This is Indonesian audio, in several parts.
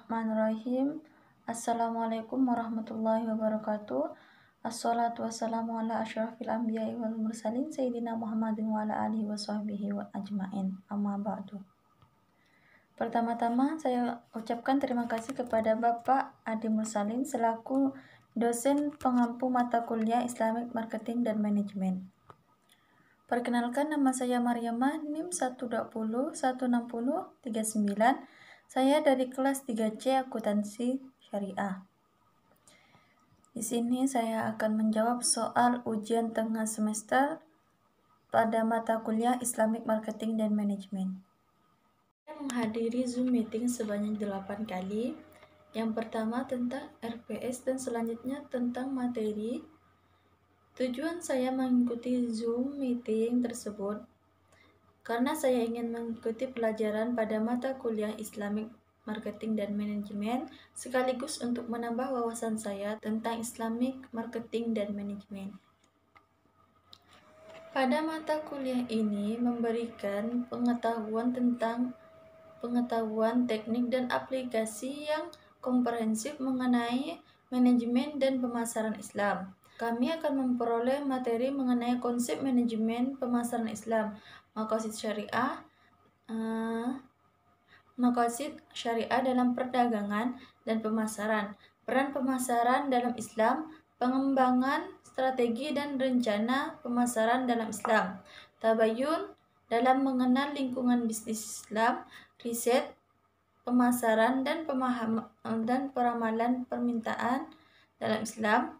Bismillahirrahmanirrahim. Assalamualaikum warahmatullahi wabarakatuh. Assalatu wassalamu ala asyrafil anbiya'i wal mursalin Sayyidina Muhammadin wa ala alihi wa sahbihi wa ajma'in. Amma ba'du. Pertama-tama saya ucapkan terima kasih kepada Bapak Adi Mursalin selaku dosen pengampu mata kuliah Islamic Marketing dan Manajemen. Perkenalkan, nama saya Maryamah, NIM 120 160 39. Saya dari kelas 3C Akuntansi Syariah. Di sini saya akan menjawab soal ujian tengah semester pada mata kuliah Islamic Marketing dan Manajemen. Saya menghadiri Zoom meeting sebanyak 8 kali. Yang pertama tentang RPS dan selanjutnya tentang materi. Tujuan saya mengikuti Zoom meeting tersebut karena saya ingin mengikuti pelajaran pada mata kuliah Islamic Marketing dan Manajemen sekaligus untuk menambah wawasan saya tentang Islamic Marketing dan Manajemen. Pada mata kuliah ini memberikan pengetahuan tentang pengetahuan teknik dan aplikasi yang komprehensif mengenai manajemen dan pemasaran Islam. Kami akan memperoleh materi mengenai konsep manajemen pemasaran Islam, maqasid syariah dalam perdagangan dan pemasaran, peran pemasaran dalam Islam, pengembangan strategi dan rencana pemasaran dalam Islam, tabayun dalam mengenal lingkungan bisnis Islam, riset pemasaran dan peramalan permintaan dalam Islam,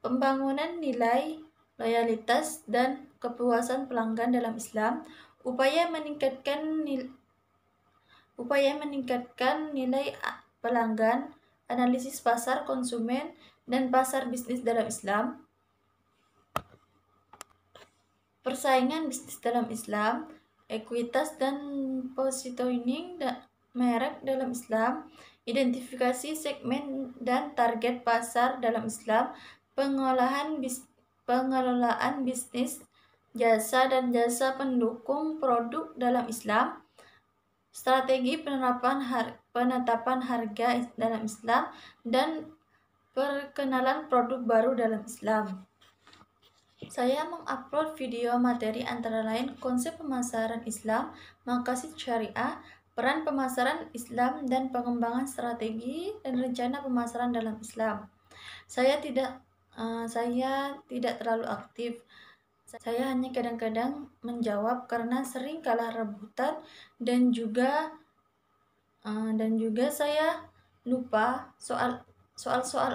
pembangunan nilai, loyalitas, dan kepuasan pelanggan dalam Islam, upaya meningkatkan nilai pelanggan, analisis pasar konsumen dan pasar bisnis dalam Islam, persaingan bisnis dalam Islam, ekuitas dan positioning merek dalam Islam, identifikasi segmen dan target pasar dalam Islam, pengelolaan bisnis, jasa dan jasa pendukung produk dalam Islam, strategi penetapan harga dalam Islam, dan perkenalan produk baru dalam Islam. Saya mengupload video materi antara lain konsep pemasaran Islam, maqasid syariah, peran pemasaran Islam, dan pengembangan strategi dan rencana pemasaran dalam Islam. Saya tidak terlalu aktif. Saya hanya kadang-kadang menjawab karena sering kalah rebutan dan juga saya lupa soal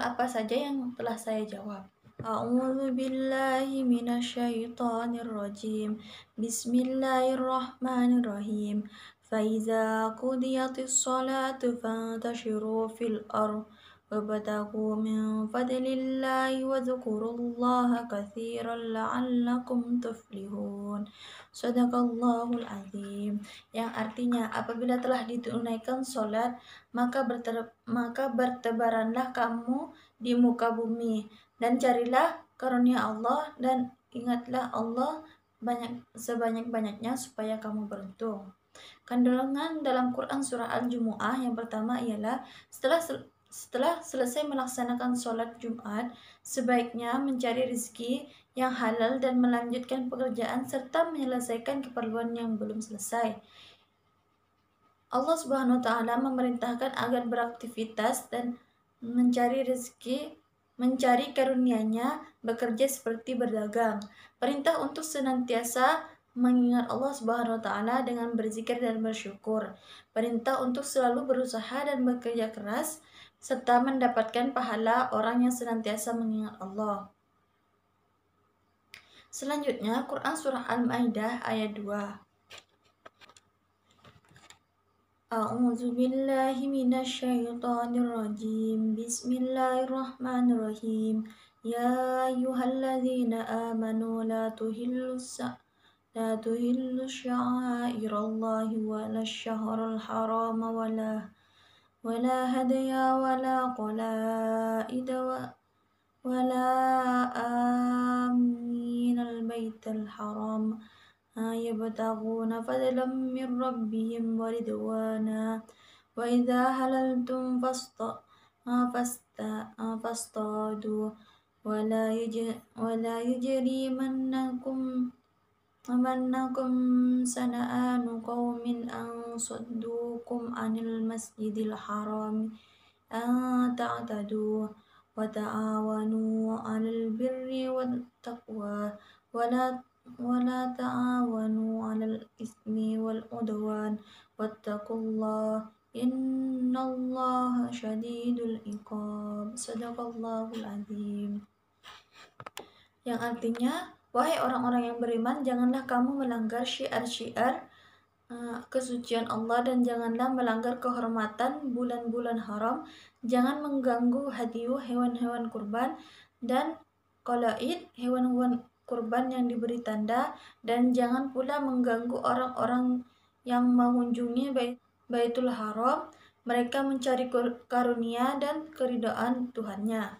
apa saja yang telah saya jawab. A'udzu billahi minasyaitonir rajim. Bismillahirrahmanirrahim. Faiza qudiyatis sholatu fantashiru fil ardh wabtaghu min fadlillahi wadhkurullaha katsiran la'allakum tuflihun. Shadaqallahul azim. Yang artinya, apabila telah ditunaikan sholat, maka bertebaranlah kamu di muka bumi dan carilah karunia Allah dan ingatlah Allah sebanyak-banyaknya supaya kamu beruntung. Kandungan dalam Quran surah Al-Jumu'ah yang pertama ialah setelah selesai melaksanakan sholat Jumat, sebaiknya mencari rezeki yang halal dan melanjutkan pekerjaan serta menyelesaikan keperluan yang belum selesai. Allah Subhanahu wa Ta'ala memerintahkan agar beraktivitas dan mencari rezeki, mencari karunia-Nya, bekerja seperti berdagang. Perintah untuk senantiasa mengingat Allah Subhanahu wa Ta'ala dengan berzikir dan bersyukur. Perintah untuk selalu berusaha dan bekerja keras serta mendapatkan pahala orang yang senantiasa mengingat Allah. Selanjutnya, Quran surah Al-Maidah ayat 2. A'udzu billahi minasyaitonir rajim. Bismillahirrahmanirrahim. Ya ayyuhalladzina amanu la tuhillu sya'airallahi wala syahrul haram wala hadaya wala qalaida wala aminal baital haram yabtaguna fadlan min rabbihim wa ridwana وإذا حللتم فاصطادوا ولا يجرمنكم سنآن قوم أن صدوكم عن المسجد الحرام أن تعتدوا وتعاونوا على البر والتقوى ولا تعاونوا على الإثم والعدوان واتقوا الله إن الله شديد العقاب. Sadaqallahul Azim. Yang artinya, wahai orang-orang yang beriman, janganlah kamu melanggar syiar-syiar kesucian Allah dan janganlah melanggar kehormatan bulan-bulan haram, jangan mengganggu hadiyu hewan-hewan kurban dan qalaid hewan-hewan kurban yang diberi tanda, dan jangan pula mengganggu orang-orang yang mengunjungi Baitul Haram, mereka mencari karunia dan keridhaan Tuhannya.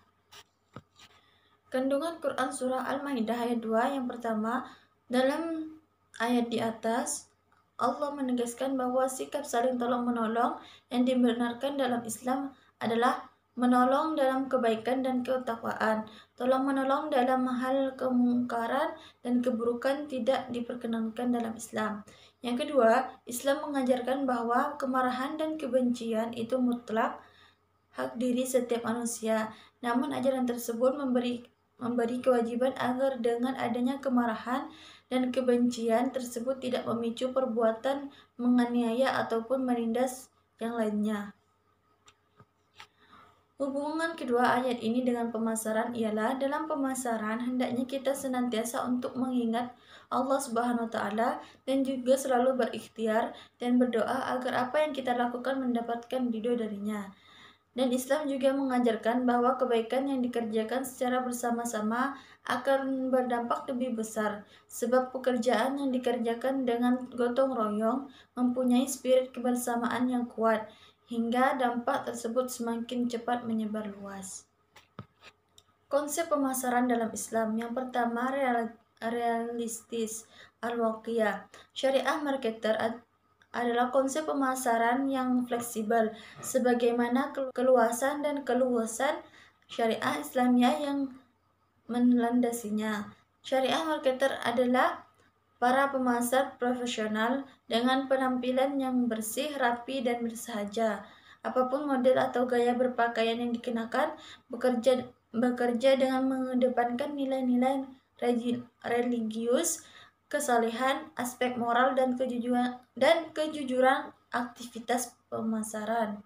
Kandungan Quran Surah Al-Maidah ayat 2 yang pertama, dalam ayat di atas Allah menegaskan bahwa sikap saling tolong-menolong yang dibenarkan dalam Islam adalah menolong dalam kebaikan dan ketakwaan. Tolong-menolong dalam hal kemungkaran dan keburukan tidak diperkenankan dalam Islam. Yang kedua, Islam mengajarkan bahwa kemarahan dan kebencian itu mutlak hak diri setiap manusia. Namun ajaran tersebut memberi kewajiban agar dengan adanya kemarahan dan kebencian tersebut tidak memicu perbuatan menganiaya ataupun menindas yang lainnya. Hubungan kedua ayat ini dengan pemasaran ialah dalam pemasaran hendaknya kita senantiasa untuk mengingat Allah Subhanahu wa taala dan juga selalu berikhtiar dan berdoa agar apa yang kita lakukan mendapatkan ridho darinya. Dan Islam juga mengajarkan bahwa kebaikan yang dikerjakan secara bersama-sama akan berdampak lebih besar, sebab pekerjaan yang dikerjakan dengan gotong royong mempunyai spirit kebersamaan yang kuat, hingga dampak tersebut semakin cepat menyebar luas. Konsep pemasaran dalam Islam yang pertama, realistis, al-waqiyah. Syariah marketer adalah konsep pemasaran yang fleksibel, sebagaimana keluasan dan keluasan syariah Islamiyah yang melandasinya. Syariah marketer adalah para pemasar profesional dengan penampilan yang bersih, rapi, dan bersahaja. Apapun model atau gaya berpakaian yang dikenakan, bekerja dengan mengedepankan nilai-nilai religius, kesalehan, aspek moral, dan kejujuran aktivitas pemasaran.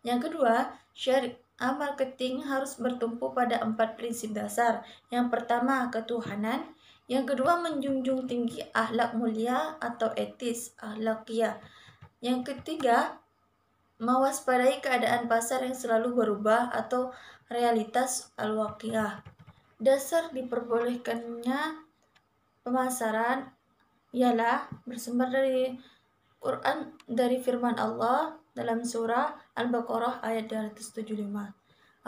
Yang kedua, syariah marketing harus bertumpu pada 4 prinsip dasar. Yang pertama, ketuhanan. Yang kedua, menjunjung tinggi akhlak mulia atau etis, akhlakiyah. Yang ketiga, mewaspadai keadaan pasar yang selalu berubah atau realitas al-waqiyah. Dasar diperbolehkannya pemasaran ialah bersumber dari Quran, dari firman Allah dalam surah Al-Baqarah ayat 275.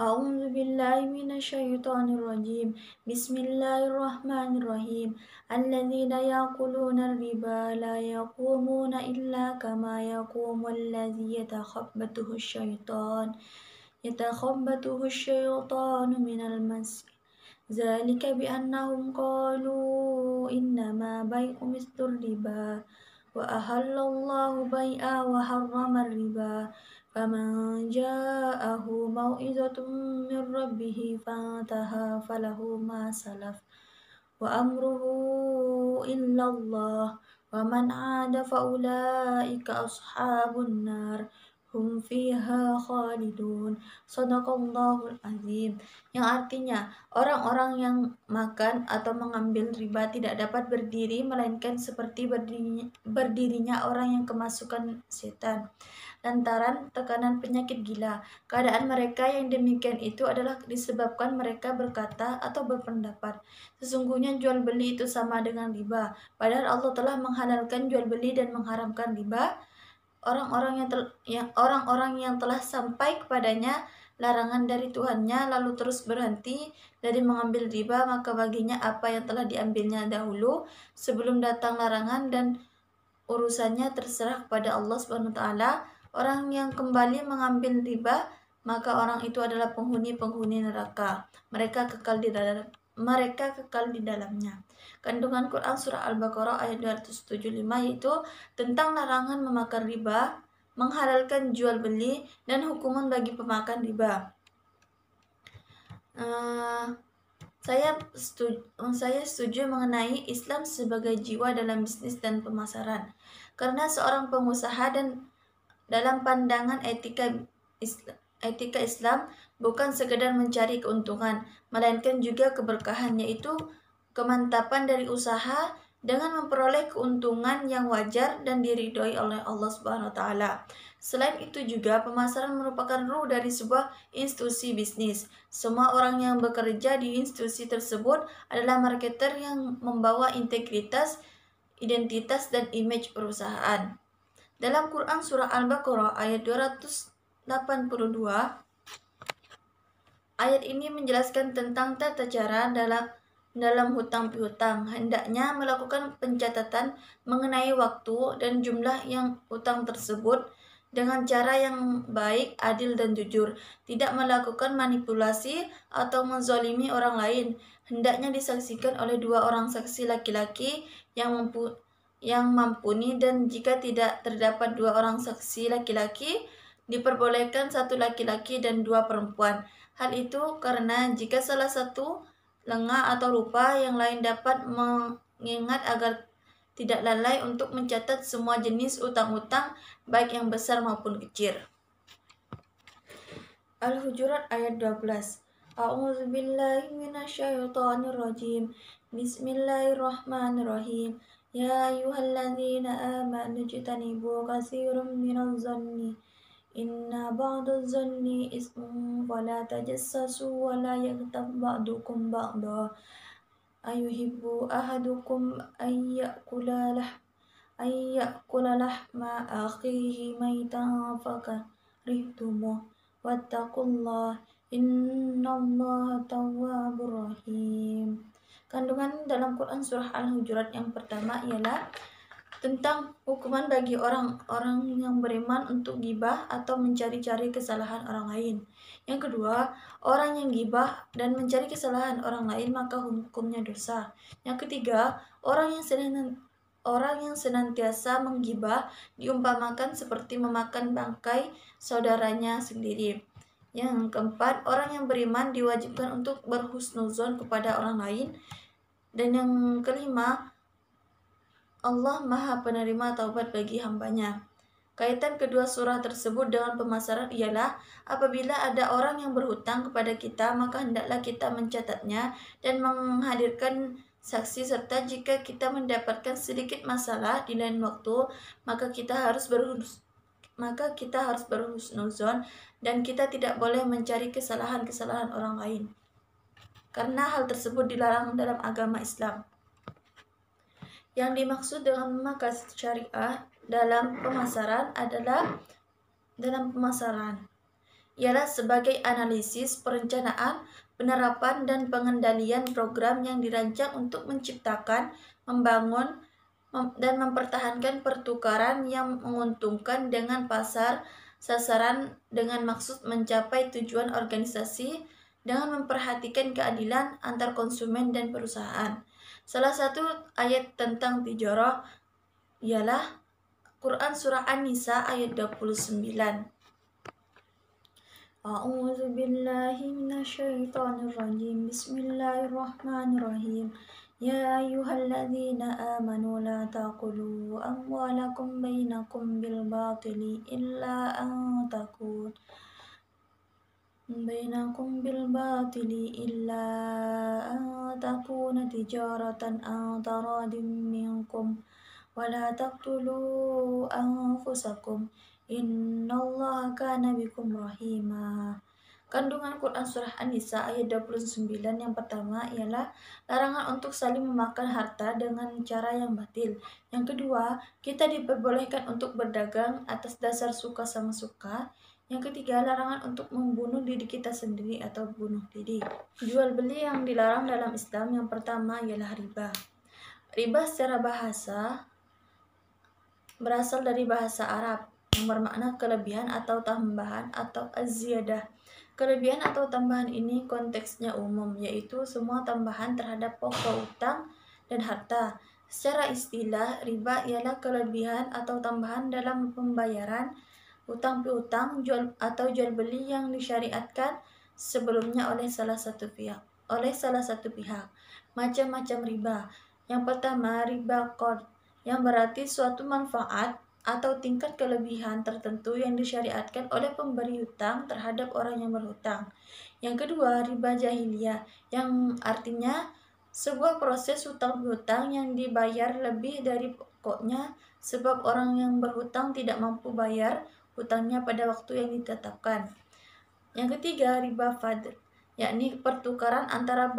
A'udzu billahi minasyaitonir rajim. Bismillahirrahmanirrahim. Alladzina yaquluna riba la yaqumuna illa kama yaqumul ladzi yatakhabbathu asyaitanu minal mas. Zalika bi'annahum qalu innama bai'u mislur riba wa ahallallahu bai'a wa harrama riba faman ja'ahu mau'izatun min rabbih fantaha falahu ma salaf wa amruhu illallah wa man 'ada fa ulaika ashabun nar hum fiha khalidun. Shadaqallahul azim. Yang artinya, orang-orang yang makan atau mengambil riba tidak dapat berdiri melainkan seperti berdirinya orang yang kemasukan setan lantaran tekanan penyakit gila. Keadaan mereka yang demikian itu adalah disebabkan mereka berkata atau berpendapat, sesungguhnya jual beli itu sama dengan riba, padahal Allah telah menghalalkan jual beli dan mengharamkan riba. Orang-orang yang telah sampai kepadanya larangan dari Tuhannya lalu terus berhenti dari mengambil riba, maka baginya apa yang telah diambilnya dahulu sebelum datang larangan dan urusannya terserah kepada Allah Subhanahu wa taala. Orang yang kembali mengambil riba, maka orang itu adalah penghuni-penghuni neraka. Mereka kekal di dalamnya. Kandungan Quran surah Al-Baqarah ayat 275 yaitu tentang larangan memakan riba, menghalalkan jual beli, dan hukuman bagi pemakan riba. Saya setuju mengenai Islam sebagai jiwa dalam bisnis dan pemasaran. Karena seorang pengusaha dan dalam pandangan etika Islam bukan sekedar mencari keuntungan, melainkan juga keberkahan, yaitu kemantapan dari usaha dengan memperoleh keuntungan yang wajar dan diridhoi oleh Allah Subhanahu wa taala. Selain itu juga pemasaran merupakan ruh dari sebuah institusi bisnis. Semua orang yang bekerja di institusi tersebut adalah marketer yang membawa integritas, identitas, dan image perusahaan. Dalam Quran surah Al-Baqarah ayat 282, ayat ini menjelaskan tentang tata cara dalam hutang piutang. Hendaknya melakukan pencatatan mengenai waktu dan jumlah yang hutang tersebut dengan cara yang baik, adil, dan jujur. Tidak melakukan manipulasi atau menzalimi orang lain. Hendaknya disaksikan oleh 2 orang saksi laki-laki yang mampuni, dan jika tidak terdapat 2 orang saksi laki-laki, diperbolehkan 1 laki-laki dan 2 perempuan. Hal itu karena jika salah satu lengah atau lupa, yang lain dapat mengingat agar tidak lalai untuk mencatat semua jenis utang-utang, baik yang besar maupun kecil. Al-Hujurat ayat 12. A'udzubillahi minasyaitonirrajim. Bismillahirrahmanirrahim. Ya ayyuhalladzina amanu ijtanibu katsiran minadh-dhanni inna ba'dadh-dhanni ismun fala tajassasu wa la yaghtab ba'dukum ba'dha ayuhibbu ahadukum ayyakula lahma akhihi maitan fakarihtumuh wattaqullah innallaha tawwabur rahim. Kandungan dalam Quran surah Al-Hujurat yang pertama ialah tentang hukuman bagi orang-orang yang beriman untuk gibah atau mencari-cari kesalahan orang lain. Yang kedua, orang yang gibah dan mencari kesalahan orang lain maka hukumnya dosa. Yang ketiga, orang yang senantiasa menggibah diumpamakan seperti memakan bangkai saudaranya sendiri. Yang keempat, orang yang beriman diwajibkan untuk berhusnuzon kepada orang lain. Dan yang kelima, Allah Maha Penerima Taubat bagi hambanya. Kaitan kedua surah tersebut dengan pemasaran ialah apabila ada orang yang berhutang kepada kita, maka hendaklah kita mencatatnya dan menghadirkan saksi, serta jika kita mendapatkan sedikit masalah di lain waktu, maka kita harus berhusnuzon dan kita tidak boleh mencari kesalahan-kesalahan orang lain, karena hal tersebut dilarang dalam agama Islam. Yang dimaksud dengan maqasid syariah dalam pemasaran ialah sebagai analisis, perencanaan, penerapan, dan pengendalian program yang dirancang untuk menciptakan, membangun, dan mempertahankan pertukaran yang menguntungkan dengan pasar sasaran dengan maksud mencapai tujuan organisasi dengan memperhatikan keadilan antar konsumen dan perusahaan. Salah satu ayat tentang tijarah ialah Quran surah An-Nisa ayat 29. A'udzu billahi minasyaitonir rajim. Bismillahirrahmanirrahim. Ya ayyuhalladzina amanu la taqulu amwalakum bainakum bil batili illa an takun tijaratan an taradim minkum wala taqtulu anfusakum innallaha kana bikum rahima. Kandungan Quran surah An-Nisa ayat 29 yang pertama ialah larangan untuk saling memakan harta dengan cara yang batil. Yang kedua, kita diperbolehkan untuk berdagang atas dasar suka sama suka. Yang ketiga, larangan untuk membunuh diri kita sendiri atau bunuh diri. Jual beli yang dilarang dalam Islam yang pertama ialah riba. Riba secara bahasa berasal dari bahasa Arab yang bermakna kelebihan atau tambahan atau az-ziyadah. Kelebihan atau tambahan ini konteksnya umum, yaitu semua tambahan terhadap pokok utang dan harta. Secara istilah, riba ialah kelebihan atau tambahan dalam pembayaran utang piutang jual beli yang disyariatkan sebelumnya oleh salah satu pihak. Macam-macam riba. Yang pertama, riba qard, yang berarti suatu manfaat atau tingkat kelebihan tertentu yang disyariatkan oleh pemberi hutang terhadap orang yang berhutang. Yang kedua, riba jahiliyah, yang artinya sebuah proses hutang piutang yang dibayar lebih dari pokoknya sebab orang yang berhutang tidak mampu bayar hutangnya pada waktu yang ditetapkan. Yang ketiga, riba fadl, yakni pertukaran antara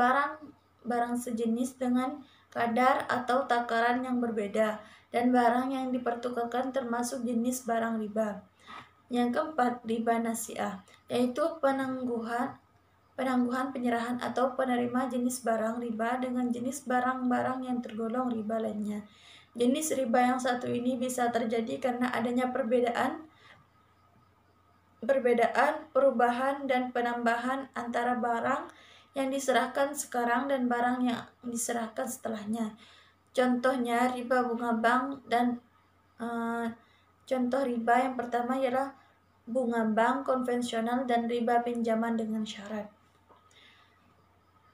barang sejenis dengan kadar atau takaran yang berbeda, dan barang yang dipertukarkan termasuk jenis barang riba. Yang keempat, riba nasi'ah, yaitu penangguhan penyerahan atau penerima jenis barang riba dengan jenis barang-barang yang tergolong riba lainnya. Jenis riba yang satu ini bisa terjadi karena adanya perubahan, perubahan dan penambahan antara barang yang diserahkan sekarang dan barang yang diserahkan setelahnya. Contohnya riba bunga bank dan contoh riba yang pertama ialah bunga bank konvensional dan riba pinjaman dengan syarat.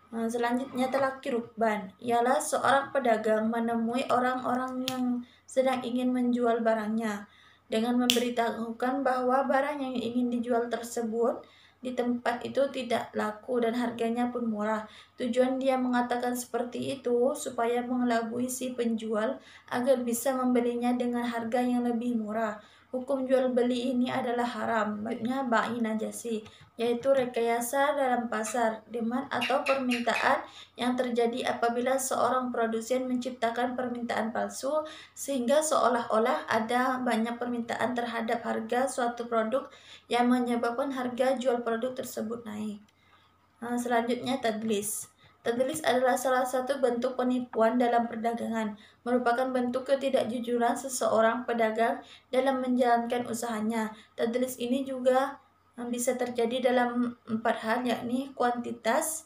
Selanjutnya, talaqi rukban, ialah seorang pedagang menemui orang-orang yang sedang ingin menjual barangnya dengan memberitahukan bahwa barang yang ingin dijual tersebut di tempat itu tidak laku dan harganya pun murah. Tujuan dia mengatakan seperti itu supaya mengelabui si penjual agar bisa membelinya dengan harga yang lebih murah. Hukum jual beli ini adalah haram. Maksudnya ba'i najasi, yaitu rekayasa dalam pasar, demand atau permintaan yang terjadi apabila seorang produsen menciptakan permintaan palsu sehingga seolah-olah ada banyak permintaan terhadap harga suatu produk yang menyebabkan harga jual produk tersebut naik. Selanjutnya, tadlis. Tadlis adalah salah satu bentuk penipuan dalam perdagangan, merupakan bentuk ketidakjujuran seseorang pedagang dalam menjalankan usahanya. Tadlis ini juga bisa terjadi dalam 4 hal, yakni kualitas,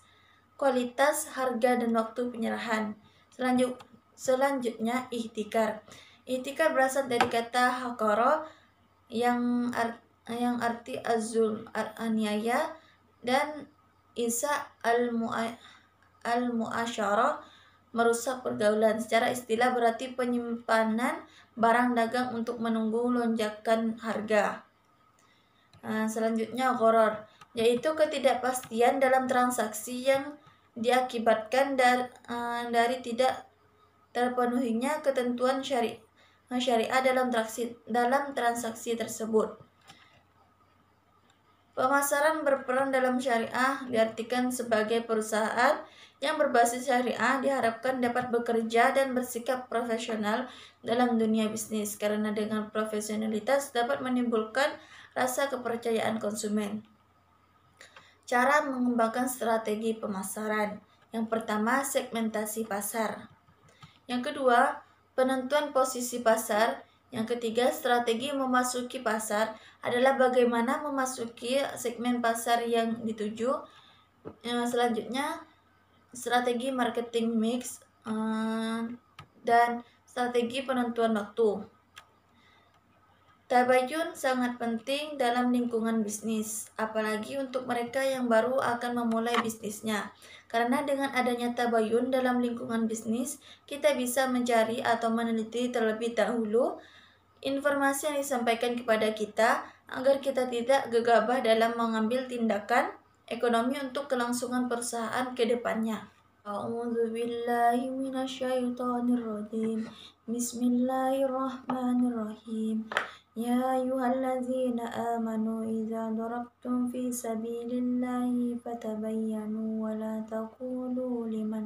harga, dan waktu penyerahan. Selanjutnya, ihtikar. Ihtikar berasal dari kata hakara yang arti azul, aniaya, dan isa al-mu'asyarah, merusak pergaulan. Secara istilah berarti penyimpanan barang dagang untuk menunggu lonjakan harga. Selanjutnya, gharar, yaitu ketidakpastian dalam transaksi yang diakibatkan dari tidak terpenuhinya ketentuan syariah dalam transaksi tersebut. Pemasaran berperan dalam syariah diartikan sebagai perusahaan yang berbasis syariah diharapkan dapat bekerja dan bersikap profesional dalam dunia bisnis, karena dengan profesionalitas dapat menimbulkan rasa kepercayaan konsumen. Cara mengembangkan strategi pemasaran. Yang pertama, segmentasi pasar. Yang kedua, penentuan posisi pasar. Yang ketiga, strategi memasuki pasar adalah bagaimana memasuki segmen pasar yang dituju. Selanjutnya, strategi marketing mix dan strategi penentuan waktu. Tabayun sangat penting dalam lingkungan bisnis, apalagi untuk mereka yang baru akan memulai bisnisnya. Karena dengan adanya tabayun dalam lingkungan bisnis, kita bisa mencari atau meneliti terlebih dahulu informasi yang disampaikan kepada kita agar kita tidak gegabah dalam mengambil tindakan ekonomi untuk kelangsungan perusahaan ke depannya. A'udzubillahi minasyaitonirrajim. Bismillahirrahmanirrahim. Ya ayyuhallazina amanu idza darabtum fi sabilillahi fatabayyanu wa la taqulu liman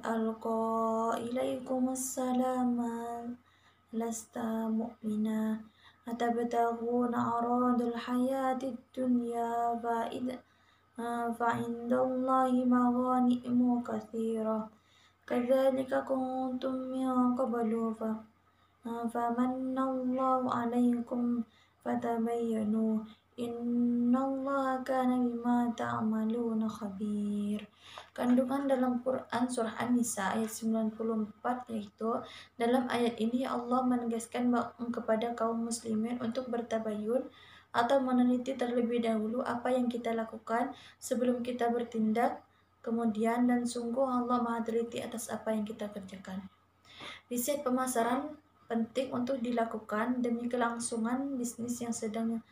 alqa ilaikumus salama lasta mu'mina atabtaghuna aradul hayatid dunya fa'indallahi maghanimu katsirah kadzalika kuntum min qablu famanallahu alaikum fatabayyanu innallaha kana bima ta'maluna khabir. Kandungan dalam Quran surah An-Nisa ayat 94 yaitu dalam ayat ini Allah menegaskan kepada kaum muslimin untuk bertabayun atau meneliti terlebih dahulu apa yang kita lakukan sebelum kita bertindak kemudian, dan sungguh Allah Maha teliti atas apa yang kita kerjakan. Riset pemasaran penting untuk dilakukan demi kelangsungan bisnis yang sedang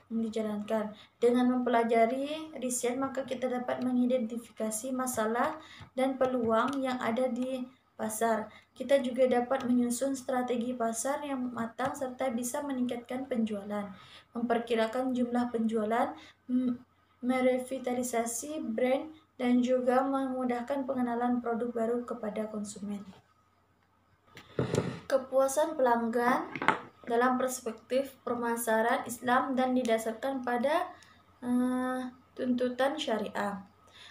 dijalankan. Dengan mempelajari riset, maka kita dapat mengidentifikasi masalah dan peluang yang ada di pasar. Kita juga dapat menyusun strategi pasar yang matang serta bisa meningkatkan penjualan, memperkirakan jumlah penjualan, merevitalisasi brand, dan juga memudahkan pengenalan produk baru kepada konsumen. Kepuasan pelanggan dalam perspektif pemasaran Islam dan didasarkan pada tuntutan syariah.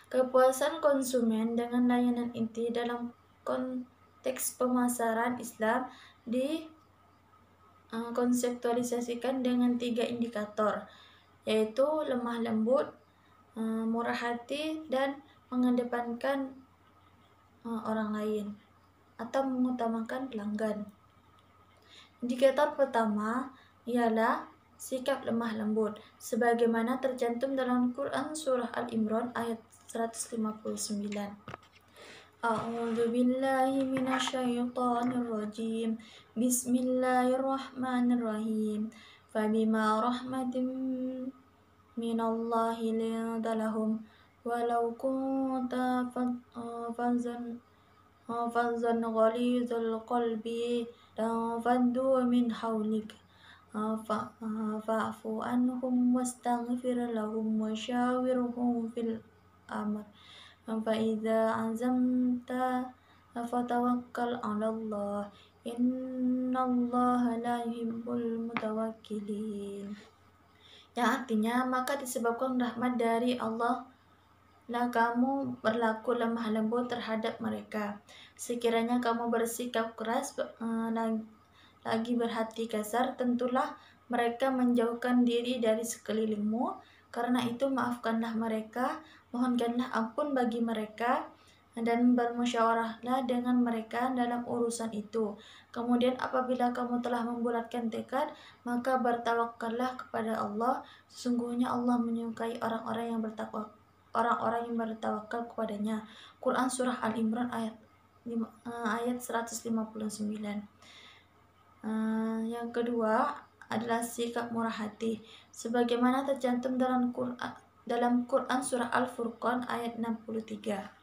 Kepuasan konsumen dengan layanan inti dalam konteks pemasaran Islam dikonseptualisasikan dengan 3 indikator, yaitu lemah lembut, murah hati, dan mengedepankan orang lain atau mengutamakan pelanggan. Indikator pertama ialah sikap lemah lembut, sebagaimana tercantum dalam Quran surah Al-Imran ayat 159. A'udzu billahi minasyaitonir rajim. Bismillahirrahmanirrahim. Fabima rahmatin minallahi linta lahum walau kunta fadzan ghalizal qalbi faddu min hawlik fa'fu anhum wastaghfir lahum wa syawirhum fil amr fa idza azamta fatawakkal 'ala Allah innallaha la yuhibbul mutawakkilin. Yang artinya, maka disebabkan rahmat dari Allah lah kamu berlaku lemah lembut terhadap mereka. Sekiranya kamu bersikap keras lagi berhati kasar, tentulah mereka menjauhkan diri dari sekelilingmu. Karena itu maafkanlah mereka, mohonkanlah ampun bagi mereka, dan bermusyawarahlah dengan mereka dalam urusan itu. Kemudian apabila kamu telah membulatkan tekad, maka bertawakallah kepada Allah. Sesungguhnya Allah menyukai orang-orang yang bertawakal kepadanya. Quran surah Al-Imran ayat 159. Yang kedua adalah sikap murah hati, sebagaimana tercantum dalam Quran surah Al-Furqan ayat 63.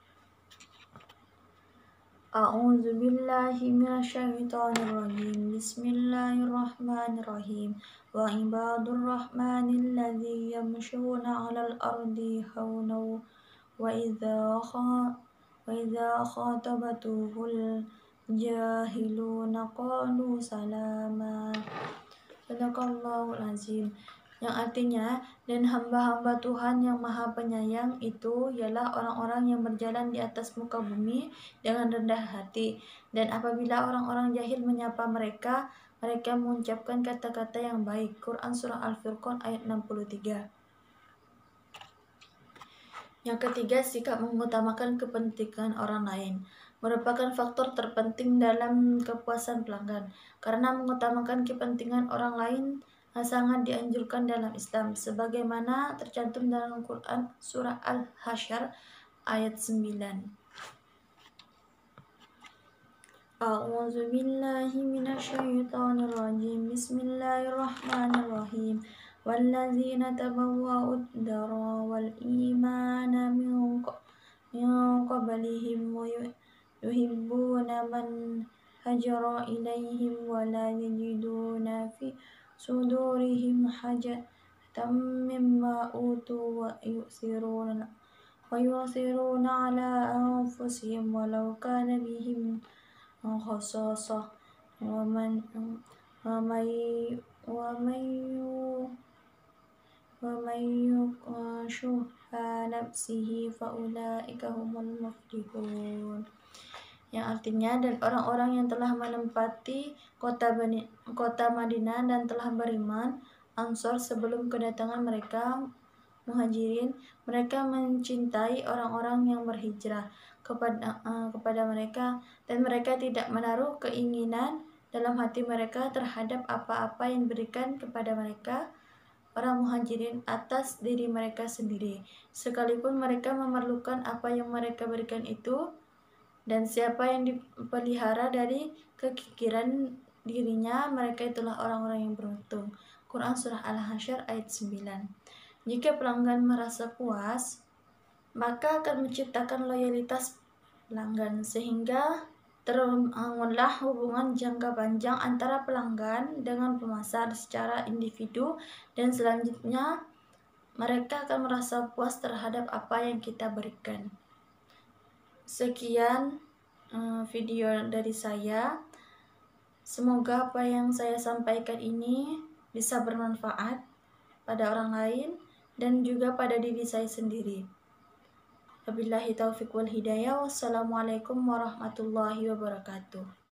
A'udzu billahi minasyaitonir rajim. Bismillahirrahmanirrahim. Wa ibadur rahmanil ladzi yamshuna 'alal ardi hawna wa idza khatabatuhul jahiluna qalu salama. Sadaqallahul azim. Yang artinya, dan hamba-hamba Tuhan yang maha penyayang itu ialah orang-orang yang berjalan di atas muka bumi dengan rendah hati, dan apabila orang-orang jahil menyapa mereka, mereka mengucapkan kata-kata yang baik. Quran surah Al-Furqan ayat 63. Yang ketiga, sikap mengutamakan kepentingan orang lain merupakan faktor terpenting dalam kepuasan pelanggan, karena mengutamakan kepentingan orang lain sangat dianjurkan dalam Islam, sebagaimana tercantum dalam Quran surah Al-Hasyr ayat 9. A'udzu billahi minasyaitonir rajim. Bismillahirrahmanirrahim. Walladzina tabawwa'ud dara wal imana min qablihim yuhibbuna man hajara ilaihim wa la yajiduna fi sudurihim hajatan mimma utu wa yusiruna ala anfusihim walau kana bihim khasasah wa man yuqashuha nafsihi fa ulaika humul muflihun. yang artinya dan orang-orang yang telah menempati kota Madinah dan telah beriman Ansor sebelum kedatangan mereka Muhajirin, mereka mencintai orang-orang yang berhijrah kepada mereka dan mereka tidak menaruh keinginan dalam hati mereka terhadap apa-apa yang diberikan kepada mereka orang Muhajirin atas diri mereka sendiri, sekalipun mereka memerlukan apa yang mereka berikan itu. Dan siapa yang dipelihara dari kekikiran dirinya, mereka itulah orang-orang yang beruntung. Quran Surah Al-Hasyr ayat 9. Jika pelanggan merasa puas, maka akan menciptakan loyalitas pelanggan, sehingga terbangunlah hubungan jangka panjang antara pelanggan dengan pemasar secara individu, dan selanjutnya mereka akan merasa puas terhadap apa yang kita berikan. Sekian video dari saya. Semoga apa yang saya sampaikan ini bisa bermanfaat pada orang lain dan juga pada diri saya sendiri. Wabillahi taufiq wal hidayah. Wassalamualaikum warahmatullahi wabarakatuh.